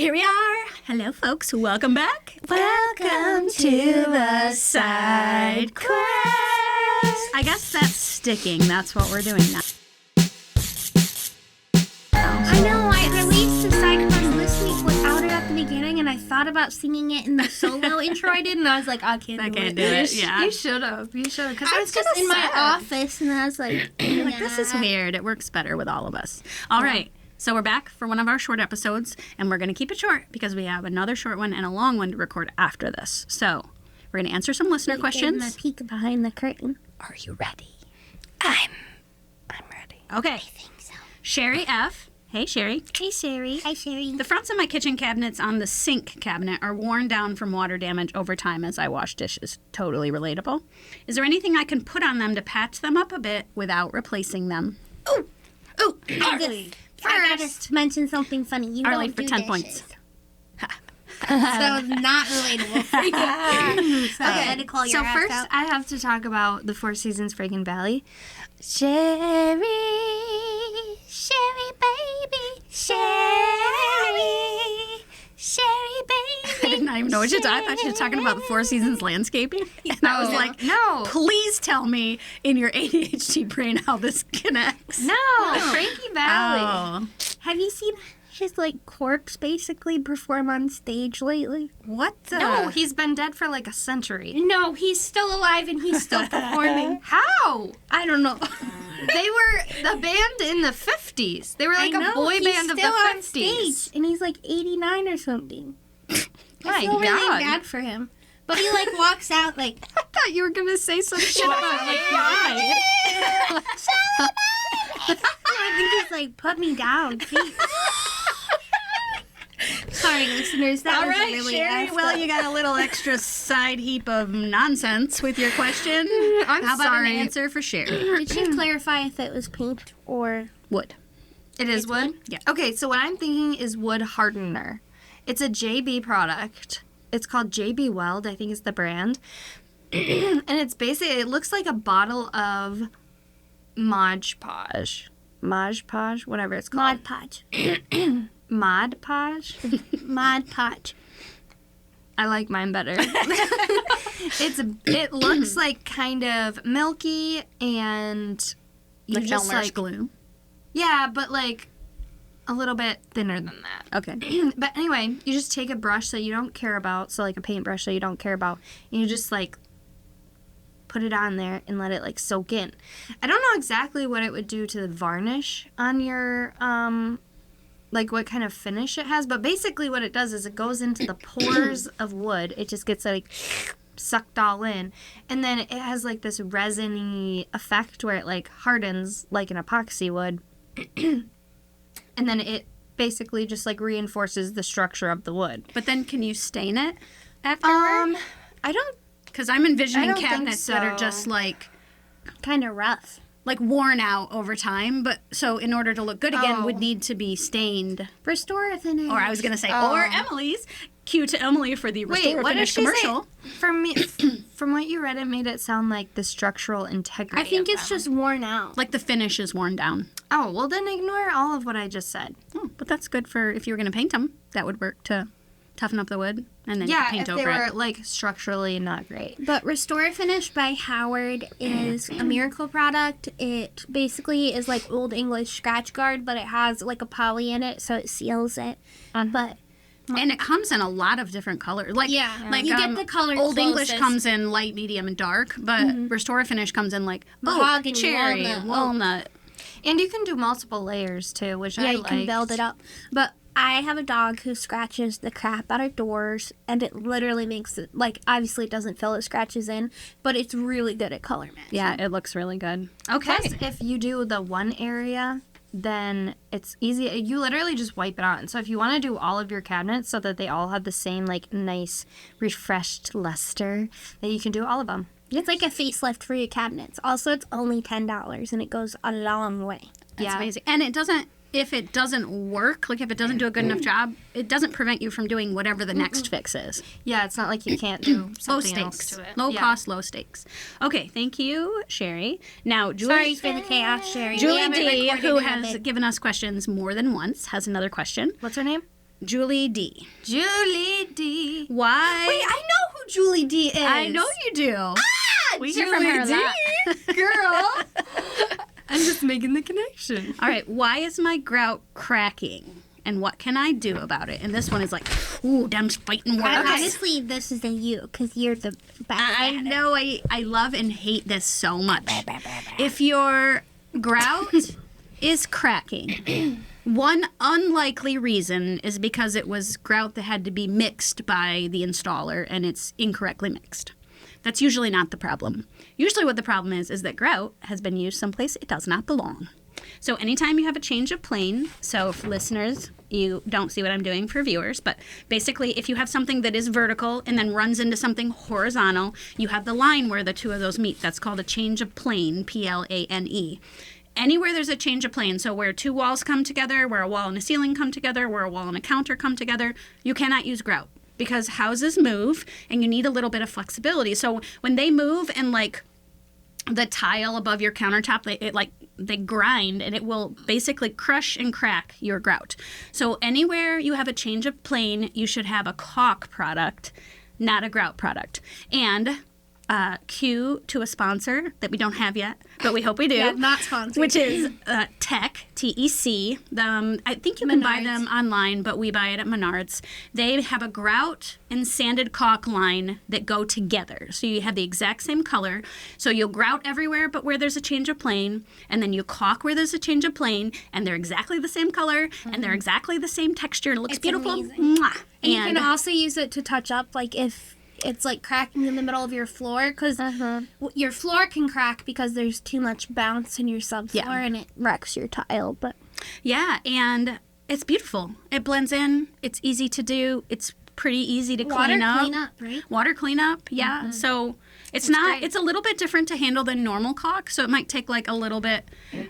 Here we are. Hello, folks. Welcome back. Welcome to the SideQuest. I guess that's sticking. That's what we're doing now. I know. I released the SideQuest this week without it at the beginning, and I thought about singing it in the solo intro I did, and I was like, I can't do it. Yeah. You should have. Because I was just in my office, and I was like, this is weird. It works better with all of us. All right. So we're back for one of our short episodes, and we're going to keep it short because we have another short one and a long one to record after this. So we're going to answer some listener questions. A peek behind the curtain. Are you ready? I'm ready. Okay. I think so. Sherry F. Hey, Sherry. Hey, Sherry. Hi, Sherry. The fronts of my kitchen cabinets on the sink cabinet are worn down from water damage over time as I wash dishes. Totally relatable. Is there anything I can put on them to patch them up a bit without replacing them? Oh, Arlie. I gotta mention something funny. You Arlie don't for do 10 dishes. points. So not relatable for you. So I had to call your So ass first, out. I have to talk about the Four Seasons Friggin' Valley. Sherry, baby, Sherry, I baby. did not even know what you thought. I thought you were talking about the Four Seasons landscaping. And I was like, no. please tell me in your ADHD brain how this connects. No, Frankie Valley. Oh. Have you seen his corpse basically perform on stage lately? What the? No, he's been dead for like a century. No, he's still alive and he's still performing. How? I don't know. They were the band in the 50s. They were like a boy band of the 50s. On stage, and he's like 89 or something. My I feel really God. bad for him. But he walks out like, I thought you were going to say some shit about Why? I think he's put me down, please. Sorry, listeners. That All was right, really Sherry. effed Well, up. you got a little extra side heap of nonsense with your question. I'm How about sorry. an answer for Sherry? Did she clarify if it was paint or... Wood. It is wood? Yeah. Okay, so what I'm thinking is wood hardener. It's a JB product. It's called JB Weld, I think is the brand. And it's basically, it looks like a bottle of Mod Podge. Mod Podge? Whatever it's called. Mod Podge. Mod Podge? Mod Podge. I like mine better. It looks like kind of milky and you Like just Elmer's glue. Yeah, but a little bit thinner than that. Okay. But anyway, you just take a brush that you don't care about, so a paintbrush that you don't care about, and you just put it on there and let it soak in. I don't know exactly what it would do to the varnish on your what kind of finish it has, but basically what it does is it goes into the pores of wood. It just gets sucked all in, and then it has this resiny effect where it hardens like an epoxy would. And then it basically just reinforces the structure of the wood. But then can you stain it afterward? I don't. Because I'm envisioning I don't think cabinets that are so. just Kind of rough. worn out over time. But so in order to look good again, would need to be stained. Restore finish. Or I was going to say, Oh. or Emily's. Cue to Emily for the Wait, Restore what did Finish she commercial. say? For me, from what you read, it made it sound like the structural integrity. I think of it's them. just worn out. The finish is worn down. Oh, well then ignore all of what I just said. Oh, but that's good for if you were going to paint them. That would work to toughen up the wood and then Yeah, paint if over they it. were structurally not great. But Restore Finish by Howard is a miracle product. It basically is like Old English scratch guard, but it has a poly in it, so it seals it. But And it comes in a lot of different colors. You get the color Old English closest. comes in light, medium, and dark, but Restore Finish comes in Mahogany, cherry, walnut. And you can do multiple layers too, which I yeah, you like. can build it up. But I have a dog who scratches the crap out of doors, and it literally makes it, obviously it doesn't fill the scratches in, but it's really good at color matching. Yeah, it looks really good. Okay. Plus, if you do the one area, then it's easy. You literally just wipe it on. So if you want to do all of your cabinets so that they all have the same nice refreshed luster, then you can do all of them. It's like a facelift for your cabinets. Also, it's only $10, and it goes a long way. That's amazing. And it doesn't, if it doesn't work, if it doesn't do a good enough job, it doesn't prevent you from doing whatever the next fix is. Yeah, it's not like you can't do Low something else stakes. to it. Low Yeah. cost, low stakes. Okay, thank you, Sherry. Now, Julie, Sorry for the chaos, Sherry. We Julie haven't D, recorded who in a has bit. given us questions more than once, has another question. What's her name? Julie D. Julie D. Why? Wait, I know who Julie D is. I know you do. We hear from her a Julie lot. D, girl. I'm just making the connection. All right, why is my grout cracking? And what can I do about it? And this one is like, ooh, Dem's fighting words. Honestly, this is a you, because you're the best. I know I love and hate this so much. If your grout is cracking, one unlikely reason is because it was grout that had to be mixed by the installer and it's incorrectly mixed. That's usually not the problem. Usually what the problem is that grout has been used someplace it does not belong. So anytime you have a change of plane, so if listeners, you don't see what I'm doing for viewers, but basically if you have something that is vertical and then runs into something horizontal, you have the line where the two of those meet. That's called a change of plane, Plane. Anywhere there's a change of plane, so where two walls come together, where a wall and a ceiling come together, where a wall and a counter come together, you cannot use grout because houses move and you need a little bit of flexibility. So when they move and like the tile above your countertop, they grind and it will basically crush and crack your grout. So anywhere you have a change of plane, you should have a caulk product, not a grout product. And cue to a sponsor that we don't have yet, but we hope we do. Yeah, not sponsored. Which is Tech, T-E-C. I think you can buy them online, but we buy it at Menards. They have a grout and sanded caulk line that go together. So you have the exact same color. So you'll grout everywhere but where there's a change of plane, and then you caulk where there's a change of plane, and they're exactly the same color, and they're exactly the same texture, and it looks It's beautiful. amazing. Mwah. And you can also use it to touch up, like if it's like cracking in the middle of your floor, because your floor can crack because there's too much bounce in your subfloor and it wrecks your tile. But yeah, and it's beautiful. It blends in. It's easy to do. It's pretty easy to clean up. Water cleanup, right? Water cleanup, yeah. So it's not. great. It's a little bit different to handle than normal caulk, so it might take like a little bit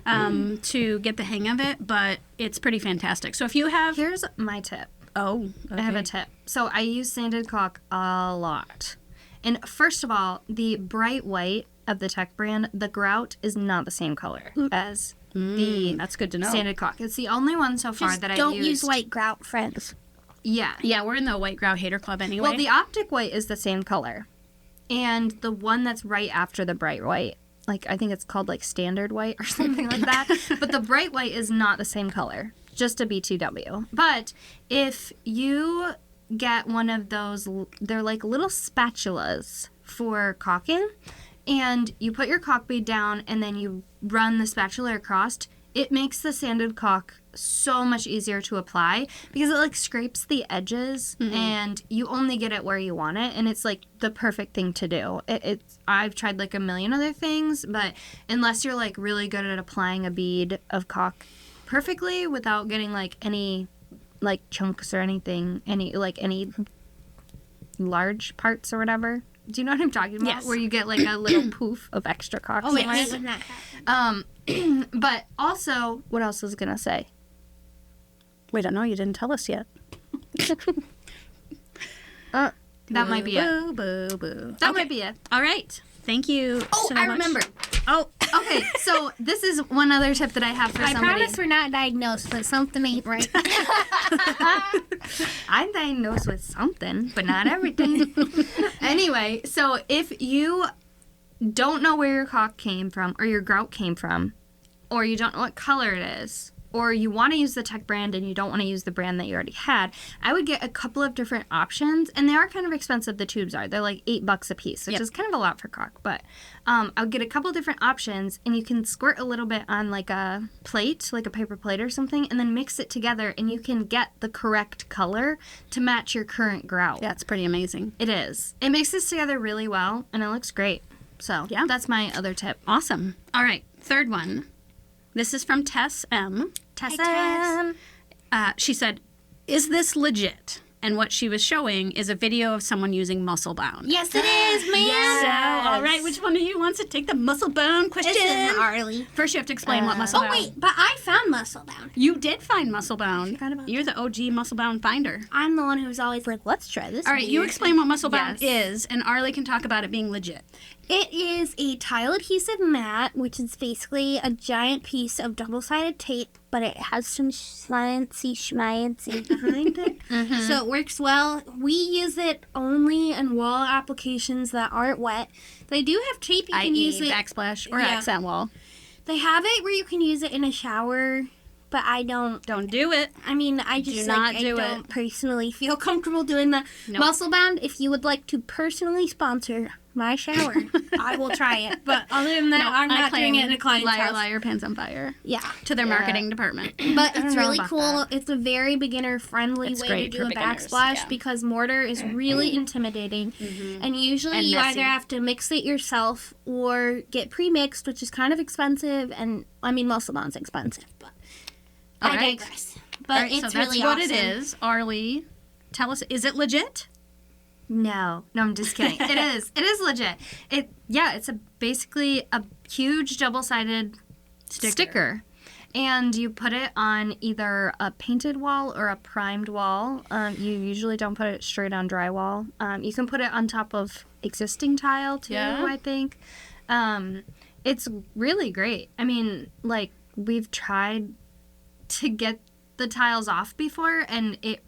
to get the hang of it, but it's pretty fantastic. So if you have, Here's my tip. I I have a tip. So I use sanded caulk a lot. And first of all, the bright white of the Tech brand, the grout is not the same color as the that's good to know. sanded caulk. It's the only one so far Just that don't I've used. use white grout, friends. Yeah. Yeah, we're in the white grout hater club anyway. Well, the optic white is the same color. And the one that's right after the bright white, like I think it's called like standard white or something like that. But the bright white is not the same color. Just a B2W. But if you get one of those, they're like little spatulas for caulking, and you put your caulk bead down and then you run the spatula across, it makes the sanded caulk so much easier to apply because it like scrapes the edges and you only get it where you want it, and it's like the perfect thing to do. I've tried like a million other things, but unless you're like really good at applying a bead of caulk perfectly without getting like any like chunks or anything, any large parts or whatever. Do you know what I'm talking about? Yes. Where you get like a little poof of extra caulk. Oh, wait, somewhere. I would not have. But also, what else was I gonna say? we don't know. You didn't tell us yet. That might be it. Boo, boo, boo. That might be it. All right. Thank you. Oh, so I much. remember. Oh, Okay, so this is one other tip that I have for I somebody. promise we're not diagnosed, but something ain't right. I'm diagnosed with something, but not everything. Anyway, so if you don't know where your caulk came from, or your grout came from, or you don't know what color it is, or you want to use the Tech brand and you don't want to use the brand that you already had, I would get a couple of different options, and they are kind of expensive. The tubes are. They're like $8 a piece, which is kind of a lot for caulk. But I would get a couple of different options, and you can squirt a little bit on like a plate, like a paper plate or something, and then mix it together, and you can get the correct color to match your current grout. yeah, it's pretty amazing. It is. It mixes together really well, and it looks great. So Yeah. that's my other tip. Awesome. All right, third one. This is from Tess M. Tessa. She said, "Is this legit?" And what she was showing is a video of someone using muscle bound. Yes, it is, man. So, all right, which one of you wants to take the muscle bound question? This is Arlie. First, you have to explain what muscle Oh, bound. wait, but I found muscle bound. You did find muscle bound. forgot about You're the OG muscle bound finder. I'm the one who's always like, let's try this. All right, you weird. explain what muscle bound Yes. is, and Arlie can talk about it being legit. It is a tile adhesive mat, which is basically a giant piece of double-sided tape, but it has some sciencey schmiancy behind it. So it works well. We use it only in wall applications that aren't wet. They do have tape you can use it. Backsplash or Yeah. accent wall. They have it where you can use it in a shower, but I don't. Don't do it. I mean, I just Do not I do don't it. personally feel comfortable doing that. Nope. Muscle Bound, if you would like to personally sponsor my shower, I will try it. But other than that, I'm not doing it in a client's Liar, house. liar, pants on fire. Yeah. To their marketing department. But don't it's know really about cool. that. It's a very beginner-friendly It's way to great do for a beginners, backsplash yeah. because mortar is really intimidating. And usually And you messy. either have to mix it yourself or get pre-mixed, which is kind of expensive. And, I mean, Muscle Bound's expensive, but I Alright. digress. But All right, it's so that's really what awesome. it is. Arlie, tell us, is it legit? No, I'm just kidding. It is. It is legit. It's basically a huge double-sided sticker. And you put it on either a painted wall or a primed wall. You usually don't put it straight on drywall. You can put it on top of existing tile too, Yeah. I think. It's really great. I mean, like, we've tried to get the tiles off before, and it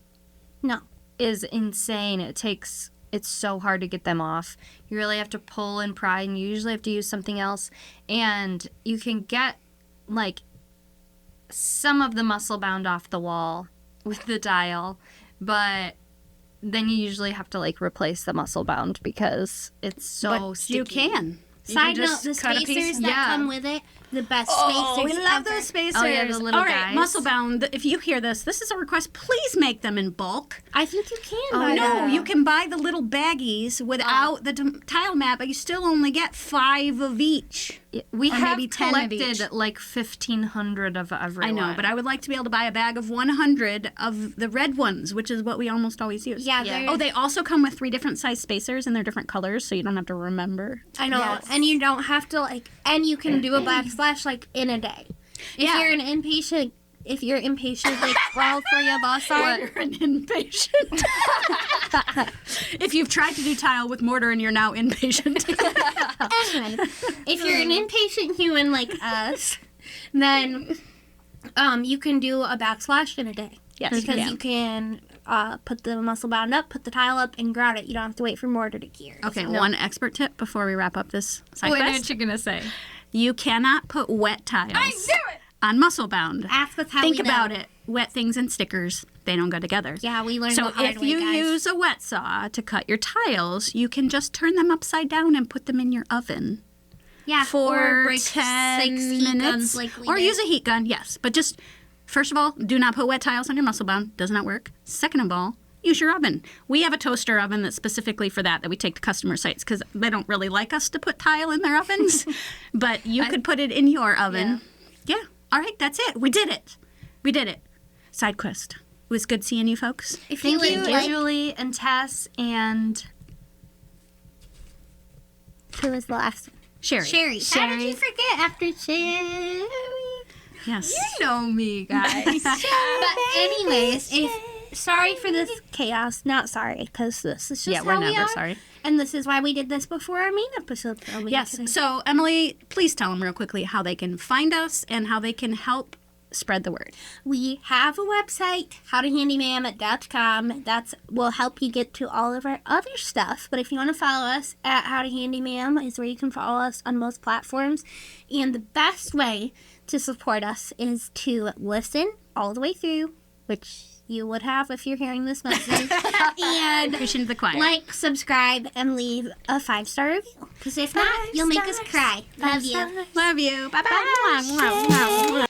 No. is insane. It's so hard to get them off. You really have to pull and pry, and you usually have to use something else. And you can get, like, some of the Muscle Bound off the wall with the tile, but then you usually have to, like, replace the Muscle Bound because it's so But sticky. you can. You Side can note, just the cut a piece. spacers that Yeah. come with it, the best Oh, spacers we love ever. those spacers. Oh, yeah, the little All right, guys. Muscle Bound, if you hear this is a request. Please make them in bulk. I think you can. Oh, buy yeah. No, them. you can buy the little baggies without the tile mat, but you still only get 5 of each. We Or have maybe 10 of each. collected like 1,500 of every I know, one. but I would like to be able to buy a bag of 100 of the red ones, which is what we almost always use. Yeah, Yeah. they're- Oh, they also come with 3 different size spacers, and they're different colors, so you don't have to remember. I know, Yes. and you don't have to and you can do a backsplash like in a day. If Yeah. you're impatient, like all 3 of us are. You're an impatient. If you've tried to do tile with mortar and you're now impatient. Anyway, if you're an impatient human like us, then you can do a backsplash in a day. Yes, because yeah. you can put the Muscle Bound up, put the tile up, and grout it. You don't have to wait for mortar to cure. Okay, one expert tip before we wrap up this side What quest. are you gonna say? You cannot put wet tiles on Muscle Bound. Ask us how Think we know. about it. Wet things and stickers, they don't go together. Yeah, we learned So the hard if way, you guys. use a wet saw to cut your tiles, you can just turn them upside down and put them in your oven or for break 10 6 heat minutes. guns like we Or did. use a heat gun, yes. But just, first of all, do not put wet tiles on your Muscle Bound. Does not work. Second of all, use your oven. We have a toaster oven that's specifically for that we take to customer sites because they don't really like us to put tile in their ovens. But you could put it in your oven. Yeah. All right, that's it. We did it. We did it. SideQuest. It was good seeing you folks. If Thank would you, like- Julie and Tess and Who was the last one? Sherry. Sherry. How did you forget after Sherry? Yes. know me, guys. But anyways, sorry for this chaos. Not sorry, because this is just Yeah, we're how we never are. sorry. And this is why we did this before our main episode. filming Yes. today. So, Emily, please tell them real quickly how they can find us and how they can help spread the word. We have a website, howtohandyma'am.com. That will help you get to all of our other stuff. But if you want to follow us at howtohandyma'am is where you can follow us on most platforms. And the best way to support us is to listen all the way through, which you would have if you're hearing this message. And Preaching to the choir. like, subscribe, and leave a 5-star review. Because if not, you'll make us cry. Love you. Love you. Bye-bye.